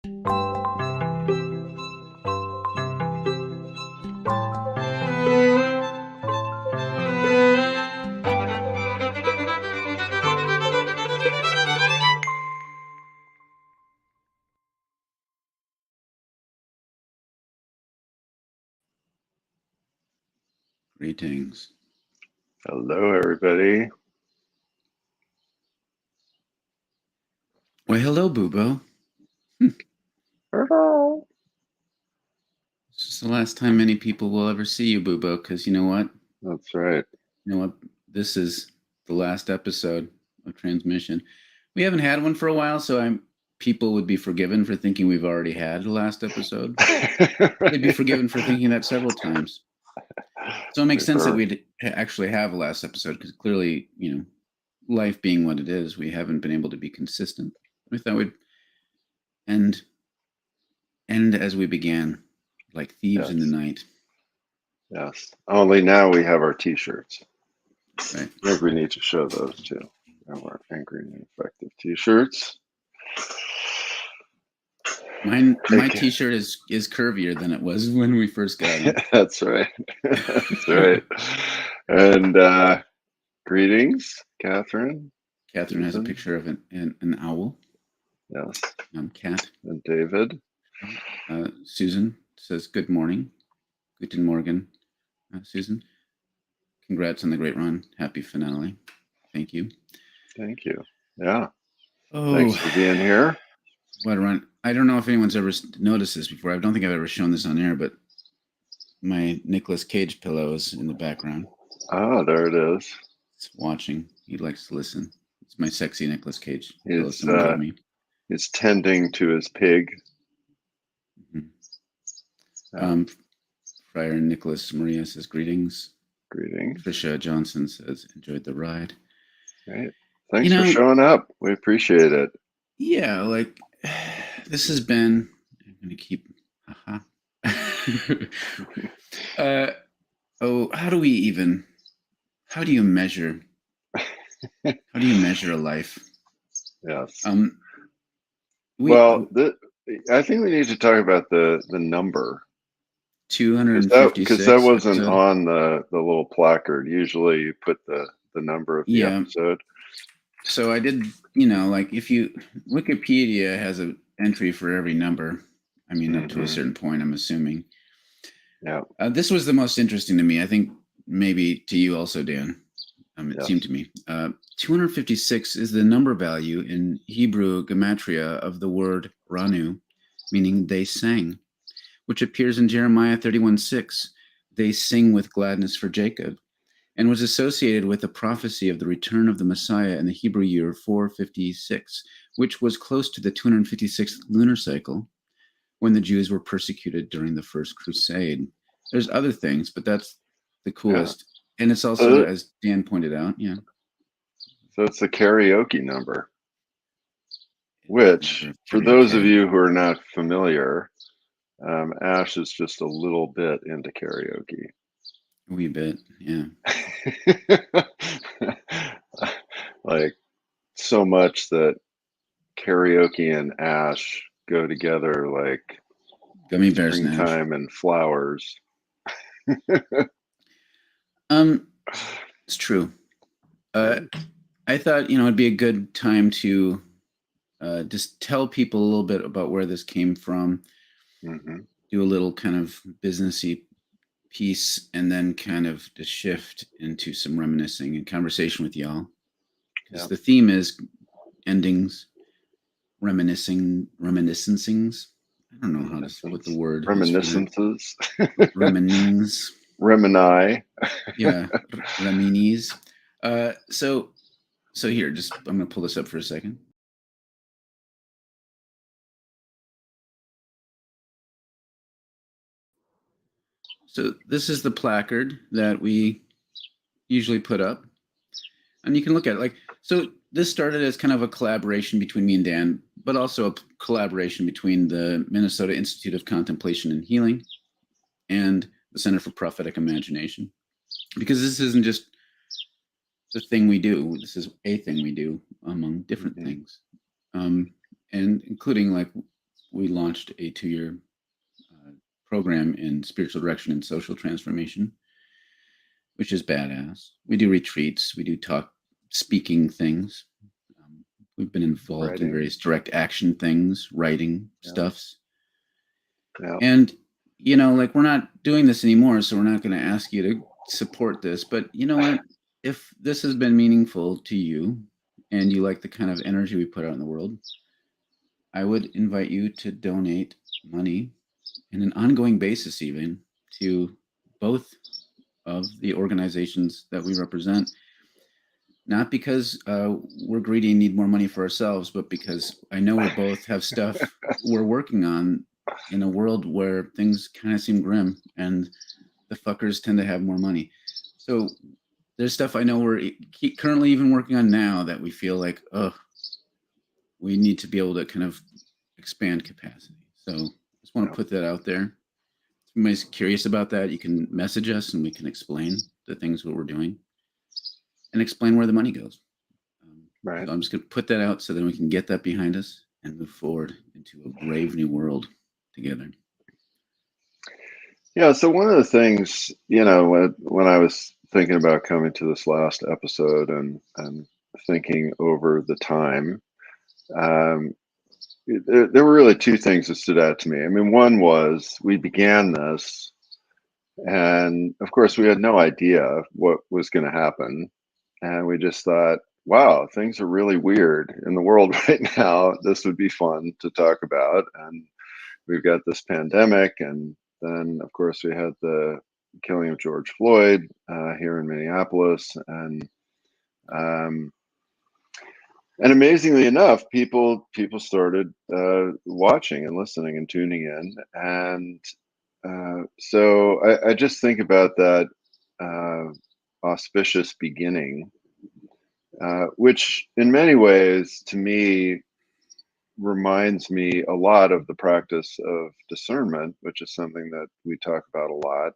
Greetings. Hello, everybody. Well, hello, Bubo. Hello. This is the last time many people will ever see you, Bubo, because you know what? That's right. You know what? This is the last episode of transmission. We haven't had one for a while, so people would be forgiven for thinking we've already had the last episode. They'd be forgiven for thinking that several times. So it makes sense that we'd actually have a last episode, because clearly, life being what it is, we haven't been able to be consistent. We thought we'd end as we began, like thieves in the night. Yes. Only now we have our T-shirts. Right. I think we need to show those too. Our angry and effective T-shirts. My T-shirt is curvier than it was when we first got it. That's right. That's right. And greetings, Catherine. Catherine has a picture of an owl. Yes. Cat. And David. Susan says, good morning. Guten Morgen, Susan. Congrats on the great run. Happy finale. Thank you. Thank you. Yeah. Oh, thanks for being here. What a run. I don't know if anyone's ever noticed this before. I don't think I've ever shown this on air, but my Nicolas Cage pillow is in the background. Oh, there it is. It's watching. He likes to listen. It's my sexy Nicolas Cage. He's tending to his pig. Mm-hmm. Friar Nicholas Maria says, greetings. Greetings. Trisha Johnson says, enjoyed the ride. Great. Thanks for showing up. We appreciate it. Yeah, this has been, I'm going to keep, how do you measure a life? Yes. I think we need to talk about the number. 256. Because that wasn't on the little placard. Usually you put the number of the episode. So I did, if Wikipedia has an entry for every number, up to a certain point, I'm assuming. Yeah. This was the most interesting to me. I think maybe to you also, Dan. It seemed to me. 256 is the number value in Hebrew gematria of the word Ranu, meaning they sang, which appears in Jeremiah 31:6. They sing with gladness for Jacob, and was associated with the prophecy of the return of the Messiah in the Hebrew year 456, which was close to the 256th lunar cycle, when the Jews were persecuted during the First Crusade. There's other things, but that's the coolest. Yeah. And it's also, as Dan pointed out, So it's the karaoke number, which, for those of you who are not familiar, Ash is just a little bit into karaoke. A wee bit, yeah. So much that karaoke and Ash go together like gummy bears, springtime and flowers. It's true. I thought, it'd be a good time to just tell people a little bit about where this came from, do a little kind of businessy piece, and then kind of to shift into some reminiscing and conversation with y'all. Because the theme is endings, reminiscencings. I don't know how to what the word reminiscences. Reminings. Remini. Yeah, reminis. So here, I'm going to pull this up for a second. So this is the placard that we usually put up. And you can look at it so this started as kind of a collaboration between me and Dan, but also a collaboration between the Minnesota Institute of Contemplation and Healing and the Center for Prophetic Imagination. Because this isn't just the thing we do. This is a thing we do among different things. And including we launched a 2-year program in spiritual direction and social transformation, which is badass. We do retreats, we do talk speaking things. We've been involved in Writing. various direct action things, writing stuffs. Yeah. And, like we're not doing this anymore, so we're not going to ask you to support this. But you know what? If this has been meaningful to you and you like the kind of energy we put out in the world, I would invite you to donate money in an ongoing basis, even to both of the organizations that we represent. Not because we're greedy and need more money for ourselves, but because I know we both have stuff we're working on in a world where things kind of seem grim and the fuckers tend to have more money. So there's stuff I know we're currently even working on now that we feel like, we need to be able to kind of expand capacity. So I just want to put that out there. If anybody's curious about that, you can message us and we can explain the things what we're doing and explain where the money goes. Right. So I'm just going to put that out so then we can get that behind us and move forward into a brave new world together. Yeah. So one of the things, when I was thinking about coming to this last episode and thinking over the time, there were really two things that stood out to me. I mean, one was we began this, and of course, we had no idea what was going to happen. And we just thought, wow, things are really weird in the world right now. This would be fun to talk about. And we've got this pandemic. And then, of course, we had the killing of George Floyd here in Minneapolis. And amazingly enough, people started watching and listening and tuning in. And so I just think about that auspicious beginning, which in many ways to me reminds me a lot of the practice of discernment, which is something that we talk about a lot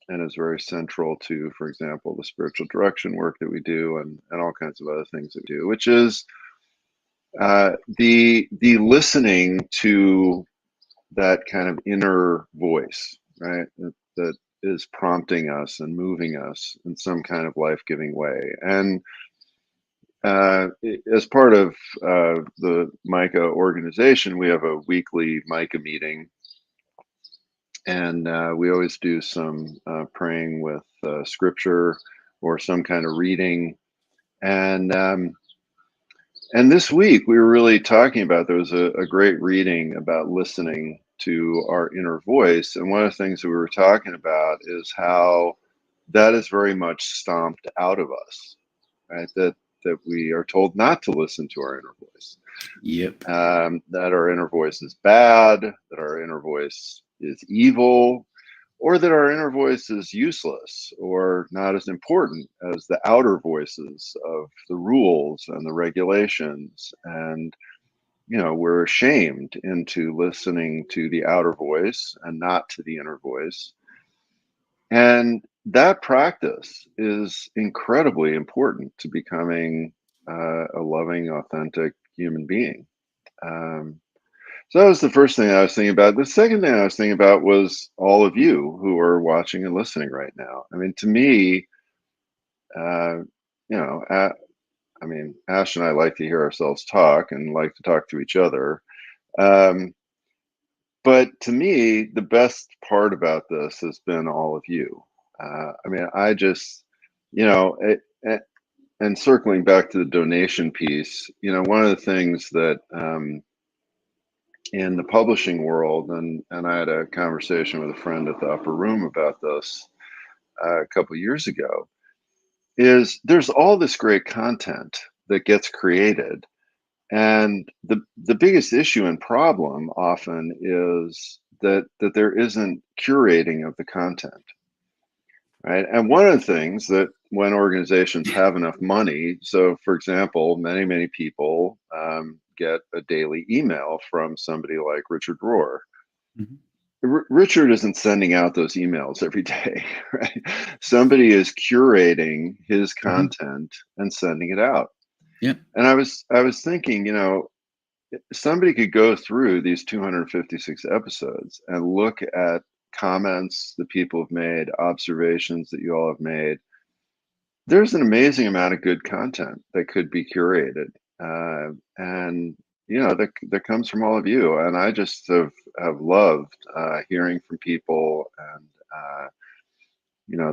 and is very central to, for example, the spiritual direction work that we do and all kinds of other things that we do, which is the listening to that kind of inner voice, right? That is prompting us and moving us in some kind of life-giving way. And as part of the Micah organization, we have a weekly Micah meeting, and we always do some praying with scripture or some kind of reading. And this week we were really talking about, there was a great reading about listening to our inner voice. And one of the things that we were talking about is how that is very much stomped out of us, right? That we are told not to listen to our inner voice. Yep. That our inner voice is bad, that our inner voice is evil, or that our inner voice is useless or not as important as the outer voices of the rules and the regulations. And, we're ashamed into listening to the outer voice and not to the inner voice. And that practice is incredibly important to becoming a loving, authentic human being. So that was the first thing I was thinking about. The second thing I was thinking about was all of you who are watching and listening right now. I mean, to me, uh, you know, uh, Ash and I like to hear ourselves talk and like to talk to each other. Um, but to me, the best part about this has been all of you. I just, and circling back to the donation piece, one of the things that in the publishing world, and I had a conversation with a friend at the Upper Room about this a couple years ago, is there's all this great content that gets created, and the biggest issue and problem often is that there isn't curating of the content, right? And one of the things that when organizations have enough money, so for example, many people get a daily email from somebody like Richard Rohr. Mm-hmm. Richard isn't sending out those emails every day, right? Somebody is curating his content and sending it out. Yep. And I was thinking, somebody could go through these 256 episodes and look at comments that people have made, observations that you all have made. There's an amazing amount of good content that could be curated, and that comes from all of you. And I just have loved hearing from people, and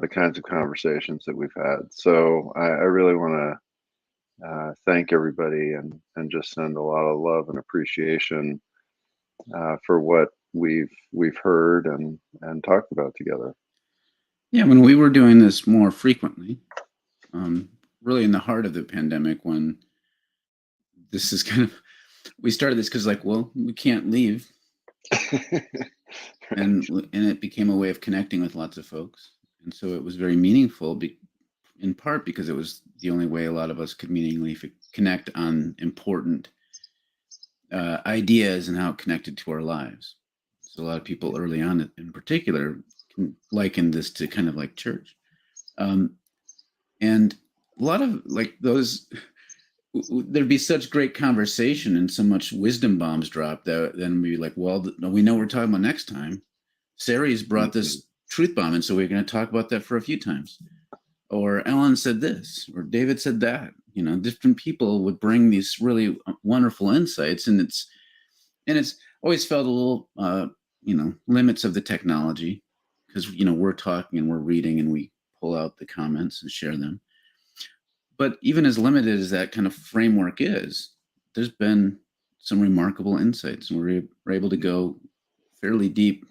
the kinds of conversations that we've had. So I really want to thank everybody, and just send a lot of love and appreciation for what we've heard and talked about together. Yeah, when we were doing this more frequently, really in the heart of the pandemic, when this is kind of, we started this because, like, well, we can't leave, and it became a way of connecting with lots of folks, and so it was very meaningful, in part because it was the only way a lot of us could meaningfully connect on important ideas and how it connected to our lives. So a lot of people early on, in particular, likened this to kind of like church, and a lot of like those. There'd be such great conversation and so much wisdom bombs dropped that then we'd be like, well, we know we're talking about next time. Sari's brought this truth bomb, and so we're going to talk about that for a few times. Or Ellen said this, or David said that. Different people would bring these really wonderful insights, and it's always felt a little, limits of the technology, because we're talking and we're reading and we pull out the comments and share them. But even as limited as that kind of framework is, there's been some remarkable insights, and we're able to go fairly deep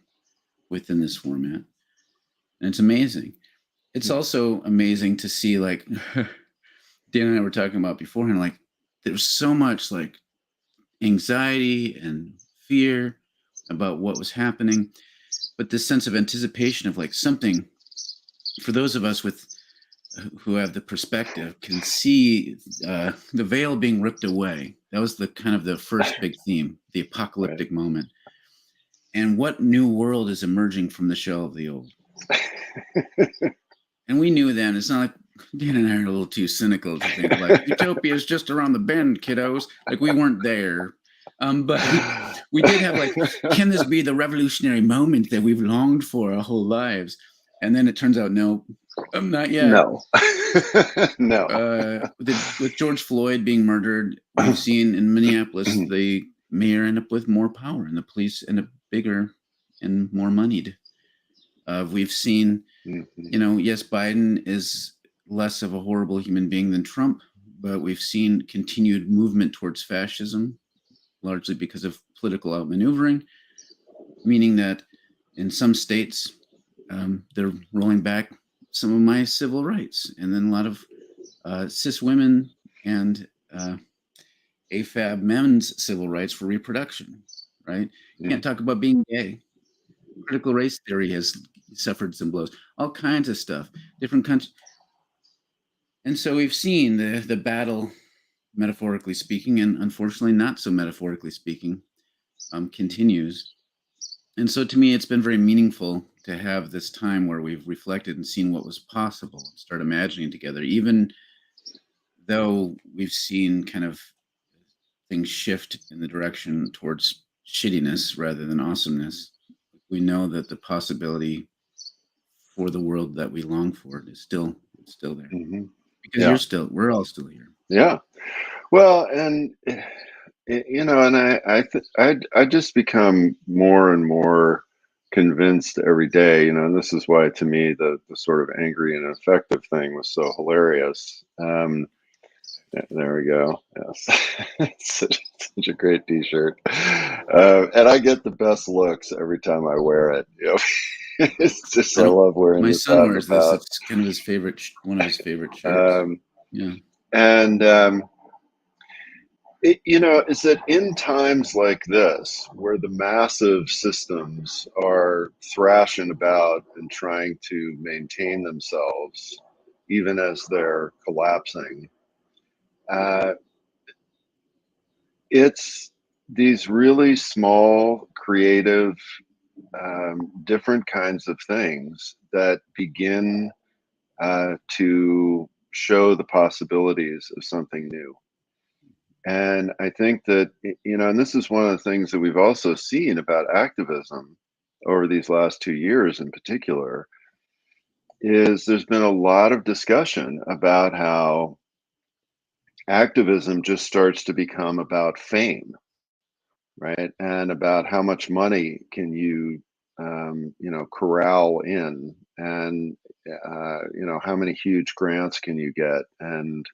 within this format. And it's amazing. It's also amazing to see, like, Dan and I were talking about beforehand, like, there's so much like anxiety and fear about what was happening, but this sense of anticipation of like something, for those of us who have the perspective, can see the veil being ripped away. That was the kind of the first big theme, the apocalyptic moment. And what new world is emerging from the shell of the old? And we knew then, it's not like Dan and I are a little too cynical to think like utopia is just around the bend, kiddos. Like, we weren't there. But we did have like, can this be the revolutionary moment that we've longed for our whole lives? And then it turns out, no, not yet. No. No. With George Floyd being murdered, we've seen in Minneapolis, the mayor end up with more power, and the police end up bigger and more moneyed. We've seen, yes, Biden is less of a horrible human being than Trump, but we've seen continued movement towards fascism, largely because of political outmaneuvering, meaning that in some states, they're rolling back some of my civil rights. And then a lot of cis women and AFAB men's civil rights for reproduction, right? You can't talk about being gay. Critical race theory has suffered some blows, all kinds of stuff, different countries. And so we've seen the battle, metaphorically speaking, and unfortunately not so metaphorically speaking, continues. And so to me, it's been very meaningful to have this time where we've reflected and seen what was possible, start imagining together, even though we've seen kind of things shift in the direction towards shittiness rather than awesomeness. We know that the possibility for the world that we long for is still there. Because we're all still here. Yeah. Well, and and I just become more and more convinced every day, and this is why, to me, the sort of angry and effective thing was so hilarious. There we go. Yes. such a great t-shirt. And I get the best looks every time I wear it. It's just, I love wearing my this. My son wears this. It's kind of his favorite, one of his favorite shirts. Yeah. And is that in times like this, where the massive systems are thrashing about and trying to maintain themselves, even as they're collapsing, it's these really small, creative, different kinds of things that begin to show the possibilities of something new. And I think that, and this is one of the things that we've also seen about activism over these last 2 years in particular, is there's been a lot of discussion about how activism just starts to become about fame, right? And about how much money can you, corral in, and how many huge grants can you get, and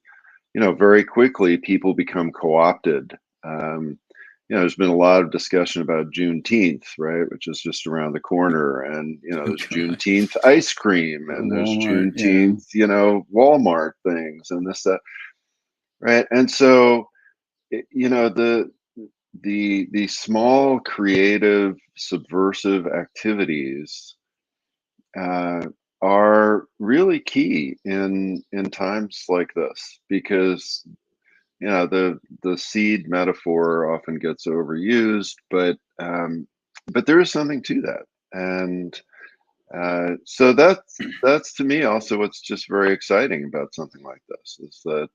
very quickly people become co-opted. Um, there's been a lot of discussion about Juneteenth, right, which is just around the corner, and Oh there's God. Juneteenth ice cream, and there's Walmart, yeah. Juneteenth, Walmart things, and this that, right? And so, the small creative subversive activities uh, are really key in times like this, because the seed metaphor often gets overused, but there is something to that. And so that's to me also what's just very exciting about something like this, is that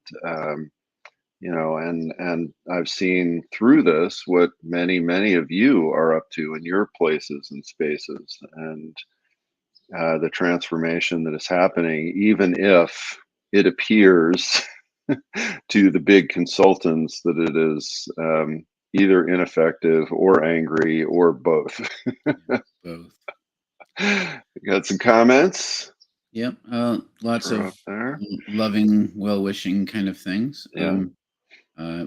and I've seen through this what many of you are up to in your places and spaces, and the transformation that is happening, even if it appears to the big consultants that it is either ineffective or angry or both. Yeah, both. Got some comments? Yep. Lots Throw of up there. loving, well-wishing kind of things. Yeah, Uh,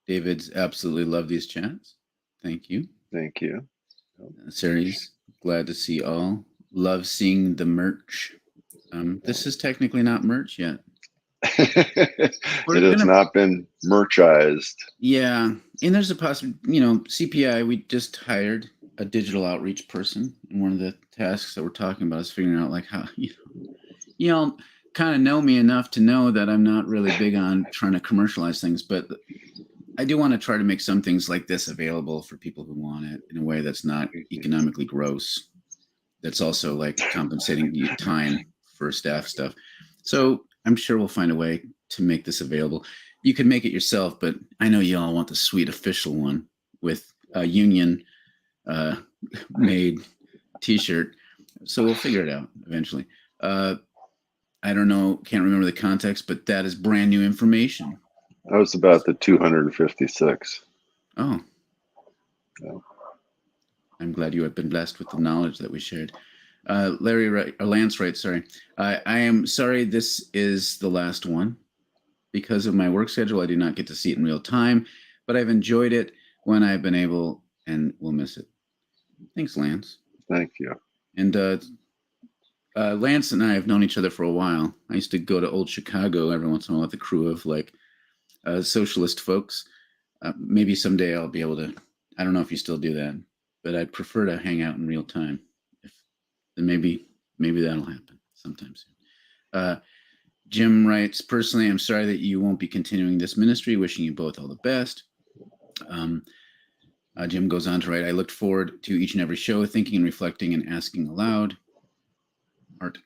David's absolutely love these chats. Thank you. thank you. Series, glad to see all. Love seeing the merch. This is technically not merch yet. We're It has gonna, not been merchised. yeah. And there's a possibility, CPI, we just hired a digital outreach person. And one of the tasks that we're talking about is figuring out like how, you kind of know me enough to know that I'm not really big on trying to commercialize things, but I do want to try to make some things like this available for people who want it in a way that's not economically gross. That's also like compensating you time for staff stuff. So I'm sure we'll find a way to make this available. You can make it yourself, but I know you all want the sweet official one with a union uh, made T-shirt. So we'll figure it out eventually. I don't know, can't remember the context, but that is brand new information. That was about the 256. Oh, Yeah. I'm glad you have been blessed with the knowledge that we shared. Lance writes, sorry. I am sorry this is the last one. Because of my work schedule, I do not get to see it in real time, but I've enjoyed it when I've been able and will miss it. Thanks, Lance. Thank you. And Lance and I have known each other for a while. I used to go to old Chicago every once in a while with a crew of like socialist folks. Maybe someday I'll be able to. I don't know if you still do that, but I'd prefer to hang out in real time. If then maybe that'll happen sometime soon. Jim writes, personally, I'm sorry that you won't be continuing this ministry. Wishing you both all the best. Jim goes on to write, I looked forward to each and every show, thinking and reflecting and asking aloud. Art.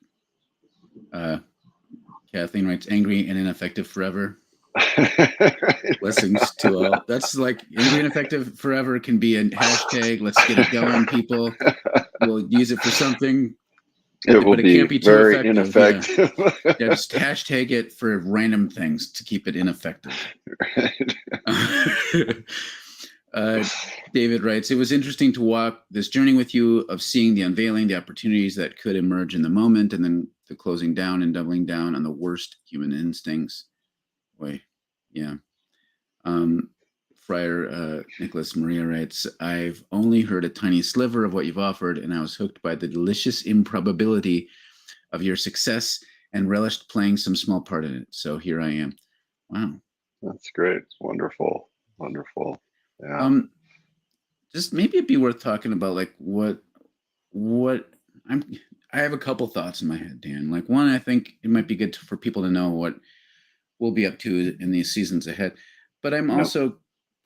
Kathleen writes, angry and ineffective forever. Blessings to all. That's like angry and effective forever can be a hashtag. Let's get it going, people. We'll use it for something. It will but it can't be too very effective. ineffective. Yeah, just hashtag it for random things to keep it ineffective. David writes, it was interesting to walk this journey with you of seeing the unveiling, the opportunities that could emerge in the moment, and then the closing down and doubling down on the worst human instincts. Boy, yeah. Friar Nicholas Maria writes, I've only heard a tiny sliver of what you've offered, and I was hooked by the delicious improbability of your success and relished playing some small part in it. So here I am. Wow. That's great. Wonderful. Yeah. Just maybe it'd be worth talking about like what I have a couple thoughts in my head, Dan. Like one, I think it might be good for people to know what we'll be up to in these seasons ahead. But I'm also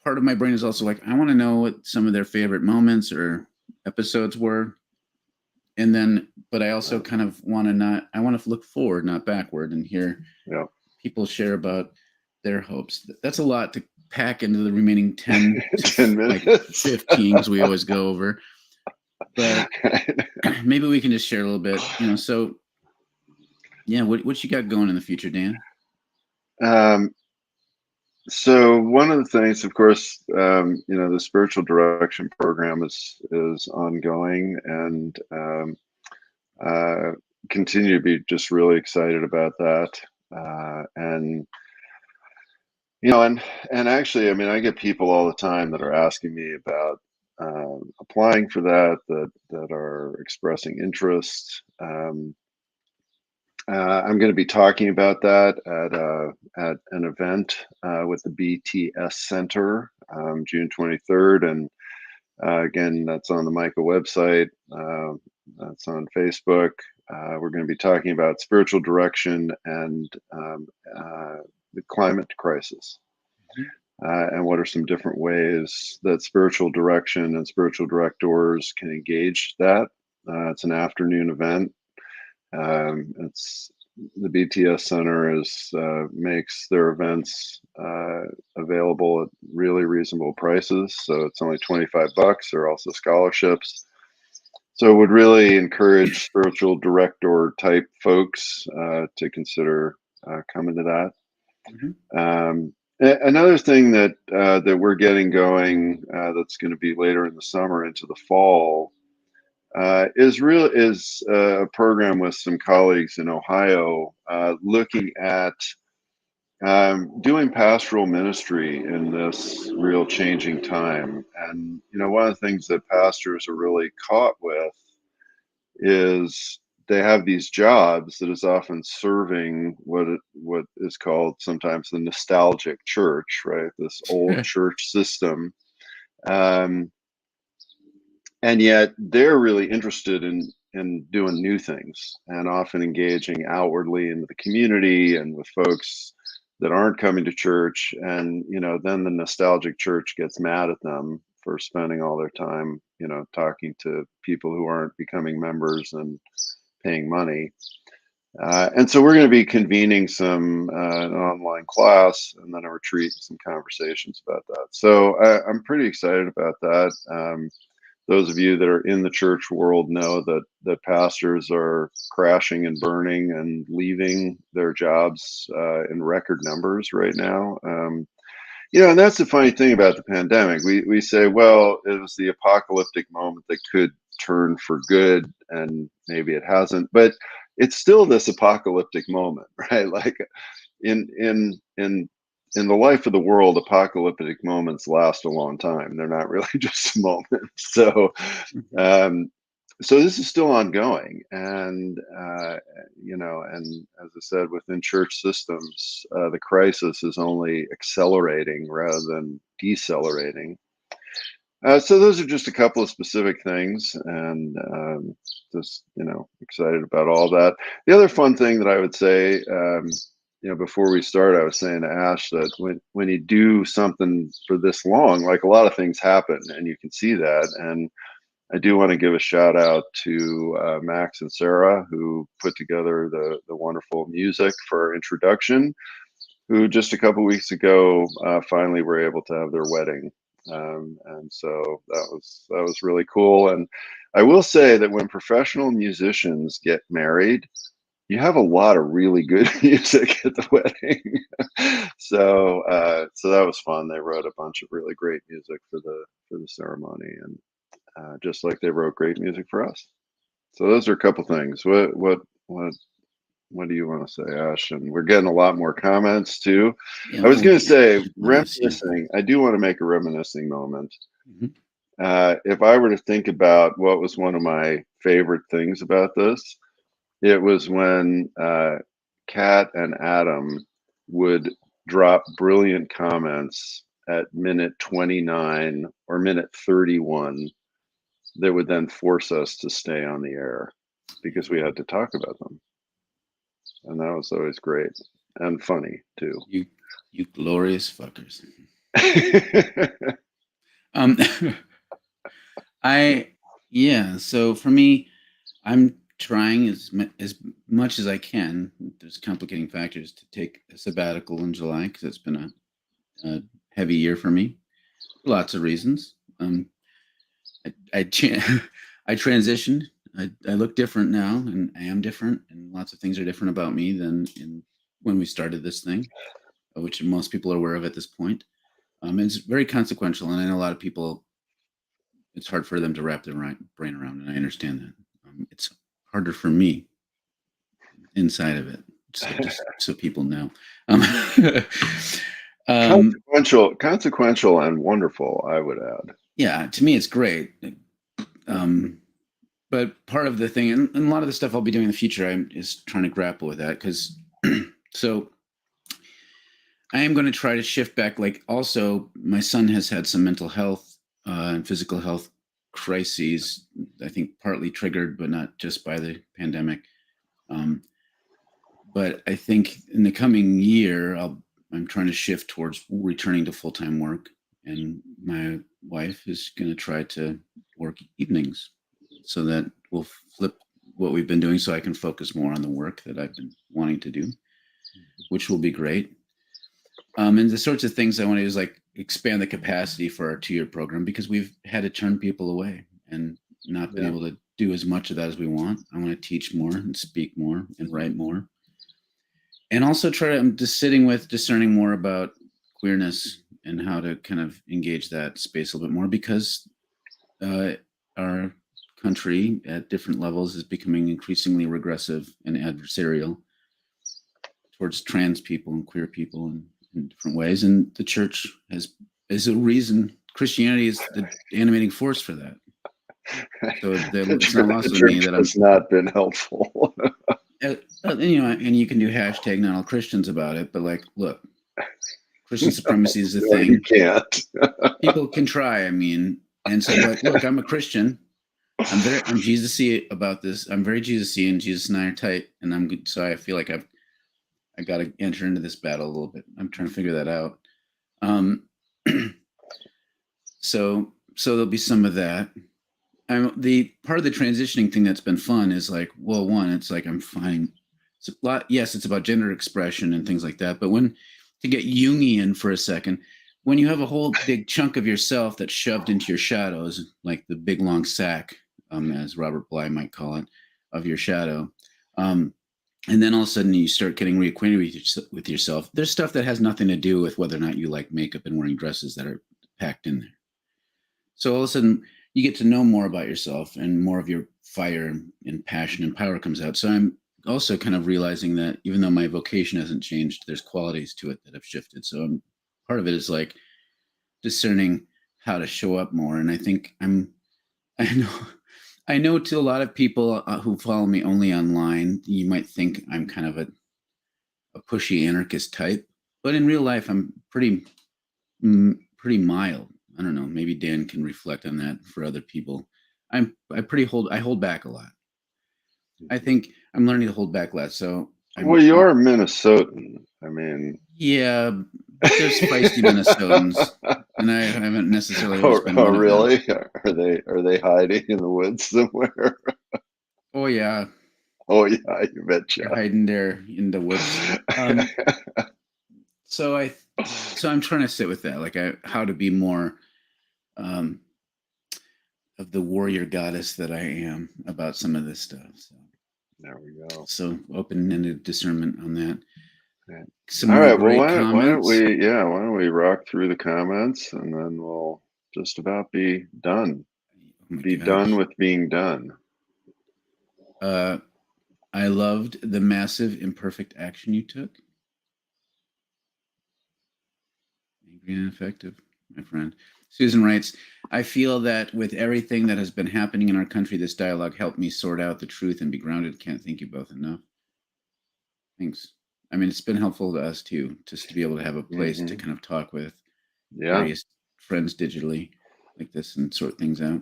part of my brain is also like I want to know what some of their favorite moments or episodes were. And then but I also kind of want to look forward, not backward, and hear people share about their hopes. That's a lot to pack into the remaining 10 to 10 like minutes. 15 because we always go over. But maybe we can just share a little bit, so yeah, what you got going in the future, Dan? So one of the things, of course, the spiritual direction program is ongoing, and uh, continue to be just really excited about that. And and actually, I mean, I get people all the time that are asking me about applying for that are expressing interest. I'm going to be talking about that at an event with the BTS Center, June 23rd, and again, that's on the Micah website. That's on Facebook. We're going to be talking about spiritual direction and the climate crisis, and what are some different ways that spiritual direction and spiritual directors can engage that. It's an afternoon event. It's the BTS Center makes their events available at really reasonable prices. So it's only $25. There are also scholarships. So would really encourage spiritual director type folks to consider coming to that. Another thing that we're getting going that's going to be later in the summer into the fall is a program with some colleagues in Ohio looking at doing pastoral ministry in this real changing time. And one of the things that pastors are really caught with is they have these jobs that is often serving what is called sometimes the nostalgic church, right? This old church system. And yet they're really interested in doing new things and often engaging outwardly into the community and with folks that aren't coming to church. And then the nostalgic church gets mad at them for spending all their time talking to people who aren't becoming members and paying money. And so we're going to be convening an online class and then a retreat and some conversations about that. So I'm pretty excited about that. Those of you that are in the church world know that pastors are crashing and burning and leaving their jobs in record numbers right now. And that's the funny thing about the pandemic. We say, well, it was the apocalyptic moment that could turn for good, and maybe it hasn't, but it's still this apocalyptic moment, right? Like in the life of the world, apocalyptic moments last a long time. They're not really just a moment. Um, so this is still ongoing, and and as I said, within church systems, the crisis is only accelerating rather than decelerating. So those are just a couple of specific things, and just excited about all that. The other fun thing that I would say, before we start, I was saying to Ash that when you do something for this long, like a lot of things happen, and you can see that. And I do want to give a shout out to Max and Sarah, who put together the wonderful music for our introduction, who just a couple weeks ago finally were able to have their wedding. And so that was really cool. And I will say that when professional musicians get married, you have a lot of really good music at the wedding. So that was fun. They wrote a bunch of really great music for the ceremony, and just like they wrote great music for us. So those are a couple things. What do you want to say, Ash? And we're getting a lot more comments too. Yeah, I was going to say nice, yeah. reminiscing. I do want to make a reminiscing moment. Mhm. If I were to think about what was one of my favorite things about this, it was when Kat and Adam would drop brilliant comments at minute 29 or minute 31 that would then force us to stay on the air because we had to talk about them. And that was always great and funny too. You glorious fuckers. Um, so for me, I'm trying as much as I can. There's complicating factors to take a sabbatical in July because it's been a heavy year for me. Lots of reasons. I I transitioned. I look different now, and I am different, and lots of things are different about me than when we started this thing, which most people are aware of at this point. It's very consequential, and I know a lot of people. It's hard for them to wrap their brain around, and I understand that. It's harder for me inside of it. So just so people know. Um, Consequential and wonderful, I would add. yeah, to me, it's great. Um, but part of the thing, and a lot of the stuff I'll be doing in the future, is trying to grapple with that because, so I am going to try to shift back. Like, also, my son has had some mental health and physical health crises. I think partly triggered, but not just by the pandemic. Um, but I think in the coming year, I'm trying to shift towards returning to full time work, and my wife is going to try to work evenings, so that we'll flip what we've been doing, so I can focus more on the work that I've been wanting to do, which will be great. And the sorts of things I want to do is like expand the capacity for our 2-year program because we've had to turn people away and not been able to do as much of that as we want. I want to teach more and speak more and write more. And also I'm just sitting with discerning more about queerness and how to kind of engage that space a little bit more because our country at different levels is becoming increasingly regressive and adversarial towards trans people and queer people in different ways. And the church is a reason. Christianity is the animating force for that. So it's not lost on me that has not been helpful. And you can do hashtag not all Christians about it, but like, look, Christian supremacy is a thing. You can't. People can try. I mean, and so like, look, I'm a Christian. I'm Jesus-y about this. I'm very Jesus-y, and Jesus and I are tight, and I'm good. So I feel like I got to enter into this battle a little bit. I'm trying to figure that out. So there'll be some of that. The part of the transitioning thing that's been fun is like, well, one, it's like I'm finding it's a lot. Yes, it's about gender expression and things like that. But to get Jungian for a second, when you have a whole big chunk of yourself that's shoved into your shadows, like the big long sack, as Robert Bly might call it, of your shadow, and then all of a sudden you start getting reacquainted with yourself. There's stuff that has nothing to do with whether or not you like makeup and wearing dresses that are packed in there. So all of a sudden you get to know more about yourself and more of your fire and passion and power comes out. So I'm also kind of realizing that even though my vocation hasn't changed, there's qualities to it that have shifted. So part of it is like discerning how to show up more. And I think I know to a lot of people who follow me only online, you might think I'm kind of a pushy anarchist type, but in real life, I'm pretty mild. I don't know. Maybe Dan can reflect on that for other people. I hold back a lot. I think I'm learning to hold back less. So you are Minnesotan. I mean, yeah, but there's feisty Minnesotans, and I haven't necessarily always been one of them. Really? Are they hiding in the woods somewhere? Oh yeah. Oh yeah, you betcha. They're hiding there in the woods. So I'm trying to sit with that, like how to be more of the warrior goddess that I am about some of this stuff. So there we go. So open-ended discernment on that. Okay. Some All more right. great Well, why don't comments. we rock through the comments and then we'll just about be done. Done with being done. I loved the massive imperfect action you took. Angry and effective, my friend. Susan writes, I feel that with everything that has been happening in our country, this dialogue helped me sort out the truth and be grounded. Can't thank you both enough. Thanks. I mean, it's been helpful to us too, just to be able to have a place to kind of talk with various friends digitally like this and sort things out.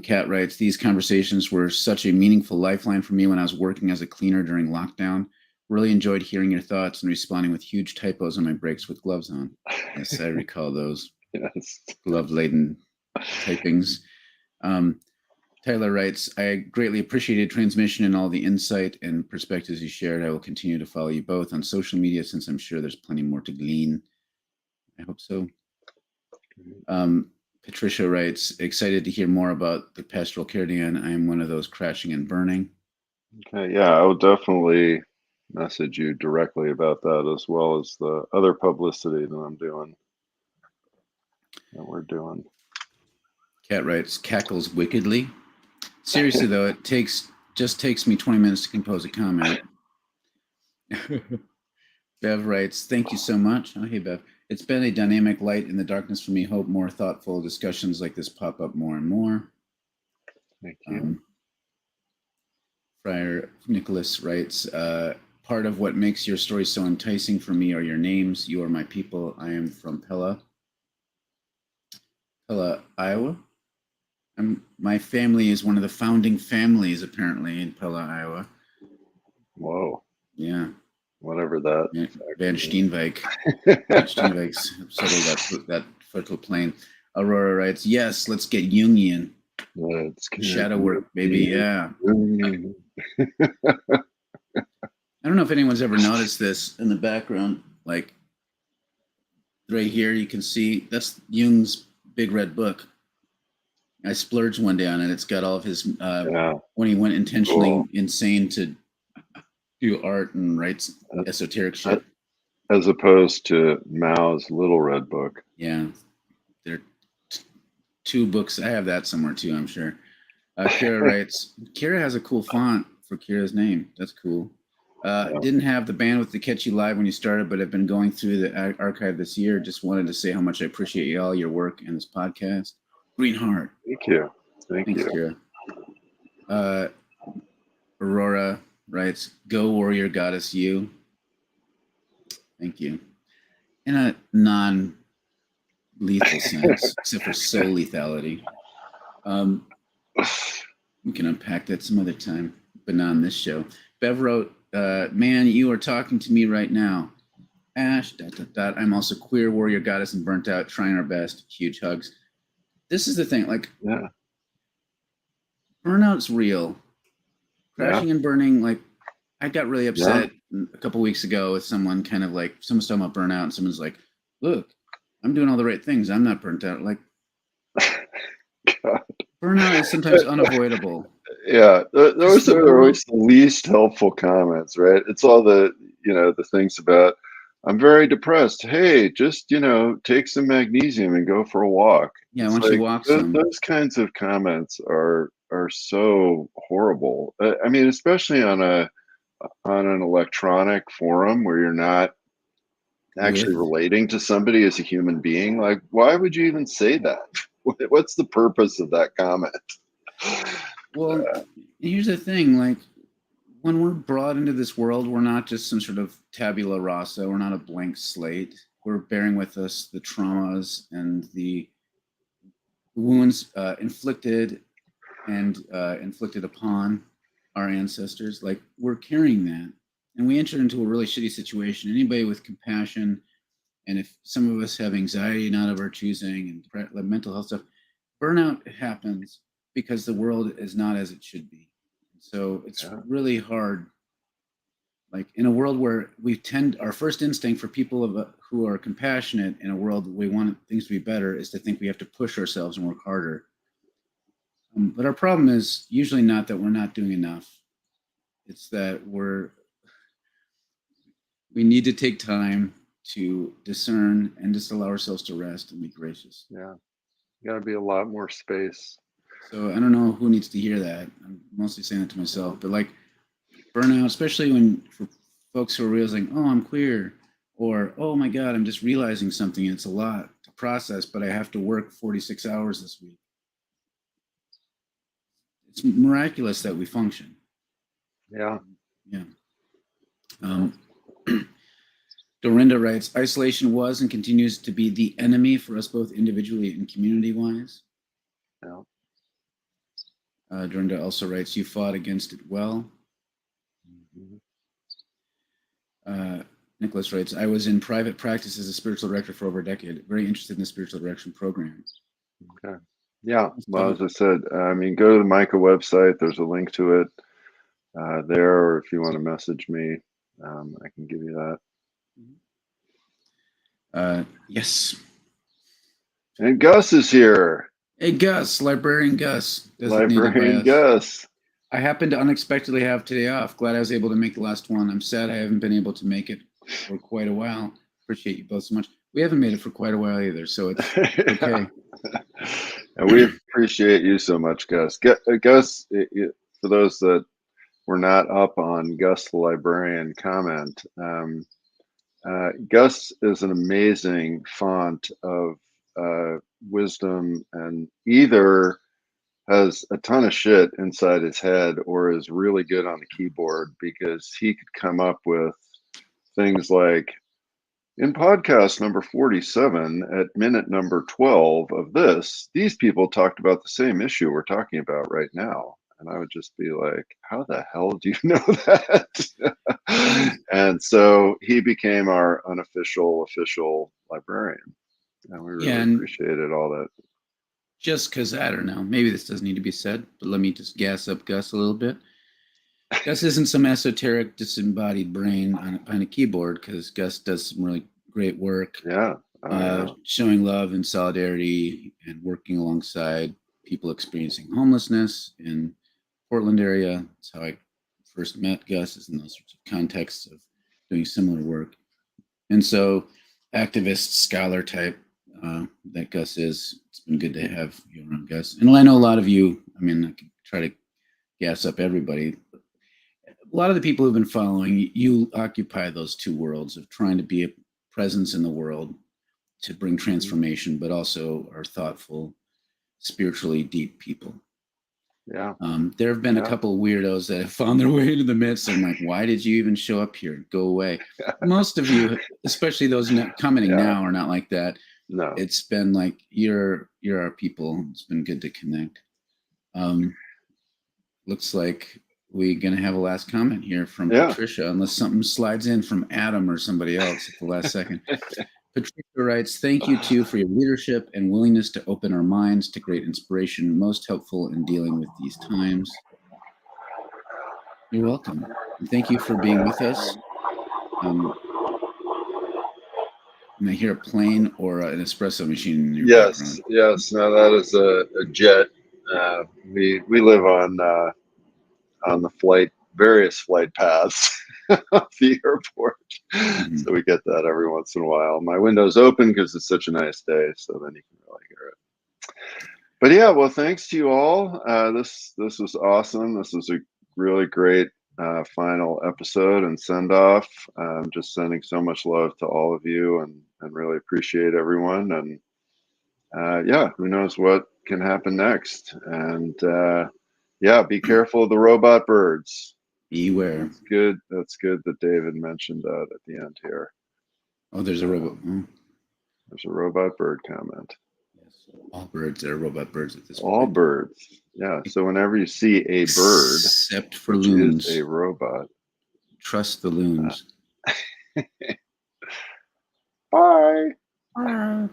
Kat writes, these conversations were such a meaningful lifeline for me when I was working as a cleaner during lockdown. Really enjoyed hearing your thoughts and responding with huge typos on my breaks with gloves on. Yes, I recall those glove-laden typings. Tyler writes, I greatly appreciated transmission and all the insight and perspectives you shared. I will continue to follow you both on social media since I'm sure there's plenty more to glean. I hope so. Patricia writes, excited to hear more about the pastoral caravan. I am one of those crashing and burning. Okay, yeah, I will definitely message you directly about that, as well as the other publicity that we're doing. Cat writes, cackles wickedly. Seriously though, just takes me 20 minutes to compose a comment. Bev writes, thank you so much. Oh, hey, Bev. It's been a dynamic light in the darkness for me. Hope more thoughtful discussions like this pop up more and more. Thank you. Friar Nicholas writes, part of what makes your story so enticing for me are your names. You are my people. I am from Pella, Iowa. My family is one of the founding families, apparently, in Pella, Iowa. Whoa. Yeah. Whatever that. Van Steenwijk. Van Steenwijk's settled that fertile plain. Aurora writes, yes, let's get Jungian. Shadow work, baby. Yeah. I don't know if anyone's ever noticed this in the background. Like right here, you can see that's Jung's big red book. I splurged one day on it. It's got all of his when he went intentionally insane to do art and writes esoteric shit. As opposed to Mao's Little Red Book. Yeah. They're two books. I have that somewhere too, I'm sure. Kira writes, Kira has a cool font for Kira's name. That's cool. Didn't have the bandwidth to catch you live when you started, but I've been going through the archive this year. Just wanted to say how much I appreciate all your work and this podcast. Green Heart. Thank you. Thanks, Kira. Aurora writes, go warrior goddess you. Thank you. In a non-lethal sense, except for soul lethality. We can unpack that some other time, but not on this show. Bev wrote, man, you are talking to me right now. Ash, ... I'm also queer, warrior, goddess, and burnt out, trying our best. Huge hugs. This is the thing, like, burnout's real. Crashing and burning, like, I got really upset a couple weeks ago with someone kind of like, someone's talking about burnout, and someone's like, look, I'm doing all the right things. I'm not burnt out. Like, God. Burnout is sometimes unavoidable. Yeah, those are always the least helpful comments, right? It's all the things about, I'm very depressed. Hey, just, take some magnesium and go for a walk. Yeah, once you walk some. Those kinds of comments are so horrible. I mean, especially on an electronic forum where you're not actually relating to somebody as a human being. Like, why would you even say that? What's the purpose of that comment? Well, here's the thing, like, when we're brought into this world, we're not just some sort of tabula rasa. We're not a blank slate. We're bearing with us the traumas and the wounds inflicted upon our ancestors. Like, we're carrying that. And we enter into a really shitty situation. Anybody with compassion, and if some of us have anxiety not of our choosing and mental health stuff, burnout happens because the world is not as it should be. So it's really hard. Like, in a world where our first instinct for people who are compassionate in a world where we want things to be better is to think we have to push ourselves and work harder. But our problem is usually not that we're not doing enough. It's that we need to take time to discern and just allow ourselves to rest and be gracious. Yeah. Got to be a lot more space. So I don't know who needs to hear that. I'm mostly saying it to myself, but like, burnout, especially for folks who are realizing, oh, I'm queer, or, oh my God, I'm just realizing something. It's a lot to process, but I have to work 46 hours this week. It's miraculous that we function. Yeah. Yeah. Dorinda writes, isolation was and continues to be the enemy for us both individually and community-wise. Yeah. Dorinda also writes, you fought against it well. Nicholas writes, I was in private practice as a spiritual director for over a decade, very interested in the spiritual direction program. Okay. Yeah. Well, as I said, I mean, go to the Micah website. There's a link to it there, or if you want to message me, I can give you that. Yes. And Gus is here. Hey, Gus, librarian Gus, designated by Librarian us. Gus. I happened to unexpectedly have today off. Glad I was able to make the last one. I'm sad I haven't been able to make it for quite a while. Appreciate you both so much. We haven't made it for quite a while either, so it's okay. And we appreciate you so much, Gus. Gus, for those that were not up on Gus the Librarian comment, Gus is an amazing font of wisdom, and either has a ton of shit inside his head or is really good on the keyboard, because he could come up with things like, in podcast number 47 at minute number 12 of this, these people talked about the same issue we're talking about right now. And I would just be like, how the hell do you know that? And so he became our unofficial official librarian. And we really appreciated all that. Just because, I don't know, maybe this doesn't need to be said, but let me just gas up Gus a little bit. Gus isn't some esoteric disembodied brain on a keyboard, because Gus does some really great work. Yeah. Showing love and solidarity and working alongside people experiencing homelessness in Portland area. That's how I first met Gus, is in those sorts of contexts of doing similar work. And so activist, scholar type that Gus is, it's been good to have you around, Gus. And I know a lot of you, I mean, I could try to gas up everybody. A lot of the people who've been following, you occupy those two worlds of trying to be a presence in the world to bring transformation, but also are thoughtful, spiritually deep people. Yeah. There have been a couple weirdos that have found their way into the midst. I'm like, why did you even show up here? Go away. Most of you, especially those commenting now, are not like that. No. It's been like, you're our people. It's been good to connect. Looks like we're going to have a last comment here from Patricia, unless something slides in from Adam or somebody else at the last second. Patricia writes, thank you too for your leadership and willingness to open our minds to great inspiration, most helpful in dealing with these times. You're welcome. And thank you for being with us. And I hear a plane or an espresso machine in your background. Yes. No, that is a jet. We live on the various flight paths of the airport. Mm-hmm. So we get that every once in a while. My window's open because it's such a nice day, so then you can really hear it. But yeah, well, thanks to you all. This was awesome. This was a really great final episode and send off. Just sending so much love to all of you, and really appreciate everyone. And who knows what can happen next. And be careful of the robot birds. Beware. That's good that David mentioned that at the end here. Oh, there's a robot. There's a robot bird comment. Yes, all birds are robot birds at this point. All birds. Yeah. So whenever you see a bird, except for loons, is a robot, trust the loons. Bye. Bye.